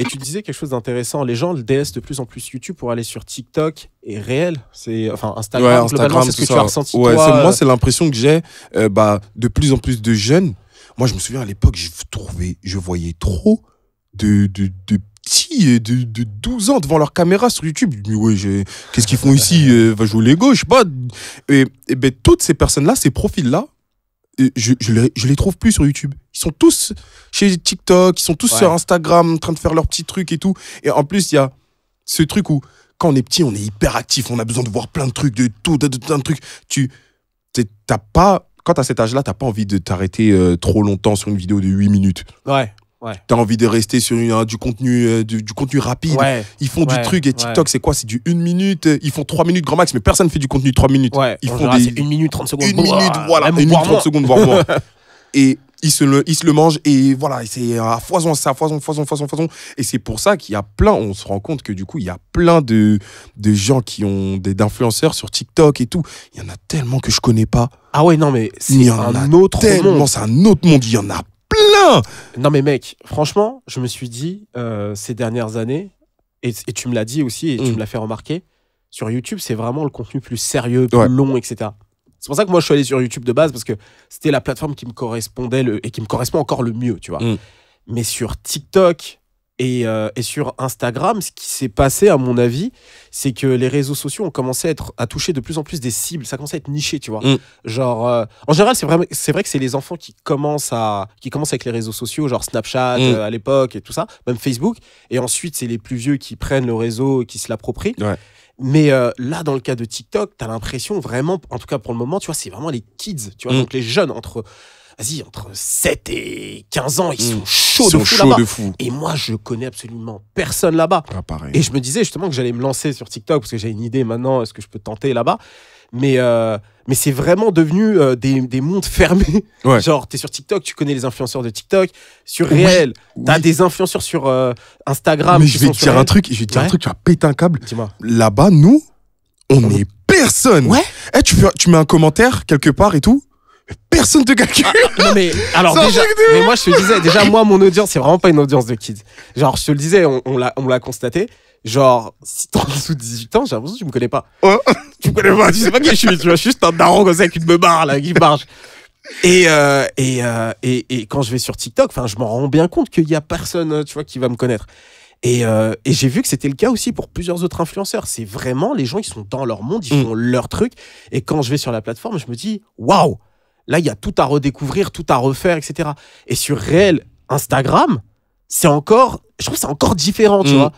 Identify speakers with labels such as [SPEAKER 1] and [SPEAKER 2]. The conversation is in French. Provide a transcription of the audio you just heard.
[SPEAKER 1] Et tu disais quelque chose d'intéressant. Les gens le délaissent de plus en plus YouTube pour aller sur TikTok et réel. Enfin, Instagram, globalement, c'est ce que tu as ressenti,
[SPEAKER 2] ouais,
[SPEAKER 1] toi.
[SPEAKER 2] Moi, c'est l'impression que j'ai de plus en plus de jeunes. Moi, je me souviens à l'époque, je voyais trop de petits de 12 ans devant leur caméra sur YouTube. Je me dis, ouais, qu'est-ce qu'ils font ici? Va jouer au Lego, je sais pas. Et ben, toutes ces personnes-là, ces profils-là, je les trouve plus sur YouTube. Ils sont tous chez TikTok, ils sont tous sur Instagram en train de faire leurs petits trucs et tout. Et en plus, il y a ce truc où, quand on est petit, on est hyper actif, on a besoin de voir plein de trucs, plein de trucs. Quand t'as cet âge-là, t'as pas envie de t'arrêter trop longtemps sur une vidéo de 8 minutes.
[SPEAKER 1] Ouais.
[SPEAKER 2] T'as envie de rester sur du contenu rapide. Ouais. Ils font du truc et TikTok, c'est quoi? C'est du 1 minute. Ils font 3 minutes grand max, mais personne fait du contenu de 3 minutes.
[SPEAKER 1] Ouais.
[SPEAKER 2] Ils
[SPEAKER 1] font des 1 minute 30 secondes.
[SPEAKER 2] 1 minute, voilà. 1 minute 30 secondes, voire moins. Et ils se le mangent et voilà, c'est à foison, foison. Et c'est pour ça qu'il y a on se rend compte que du coup, il y a plein de gens qui ont d'influenceurs sur TikTok et tout. Il y en a tellement que je connais pas.
[SPEAKER 1] Ah ouais, non, mais c'est un autre monde.
[SPEAKER 2] C'est un autre monde, il y en a plein.
[SPEAKER 1] Non mais mec, franchement, je me suis dit ces dernières années, et tu me l'as dit aussi, et tu me l'as fait remarquer, sur YouTube, c'est vraiment le contenu plus sérieux, plus long, etc. C'est pour ça que moi, je suis allé sur YouTube de base, parce que c'était la plateforme qui me correspondait et qui me correspond encore le mieux, tu vois. Mais sur TikTok et sur Instagram, ce qui s'est passé, à mon avis, c'est que les réseaux sociaux ont commencé à toucher de plus en plus des cibles. Ça commence à être niché, tu vois. Genre, en général, c'est vrai que c'est les enfants qui commencent avec les réseaux sociaux, genre Snapchat à l'époque et tout ça, même Facebook. Et ensuite, c'est les plus vieux qui prennent le réseau et qui se l'approprient. Ouais. Mais là, dans le cas de TikTok, t'as l'impression vraiment, en tout cas pour le moment, tu vois, c'est vraiment les kids, tu vois, donc les jeunes entre 7 et 15 ans, ils sont chauds de fou là-bas. Et moi, je connais absolument personne là-bas. Ah, pareil. Et je me disais justement que j'allais me lancer sur TikTok parce que j'ai une idée maintenant, est-ce que je peux tenter là-bas? Mais c'est vraiment devenu des mondes fermés. Ouais. Genre, t'es sur TikTok, tu connais les influenceurs de TikTok. Sur Réel, t'as des influenceurs sur Instagram.
[SPEAKER 2] Mais je vais te dire un truc, tu vas péter un câble. Là-bas, nous, on est personne. Ouais. Tu mets un commentaire quelque part et tout. Personne te calcule.
[SPEAKER 1] Non mais alors mais moi je te disais déjà, moi mon audience c'est vraiment pas une audience de kids. Genre je te le disais, on l'a constaté. Genre si t'es en dessous de 18 ans, j'ai l'impression que tu me connais pas. Tu me connais pas, tu sais pas qui je suis. Tu vois, je suis juste un daron comme ça avec une beubare là qui marche. Et quand je vais sur TikTok, enfin je m'en rends bien compte qu'il y a personne, tu vois, qui va me connaître. Et j'ai vu que c'était le cas aussi pour plusieurs autres influenceurs. C'est vraiment les gens, ils sont dans leur monde, ils font leur truc. Et quand je vais sur la plateforme, je me dis waouh. Là, il y a tout à redécouvrir, tout à refaire, etc. Et sur Réel, Instagram, je trouve que c'est encore différent, tu vois.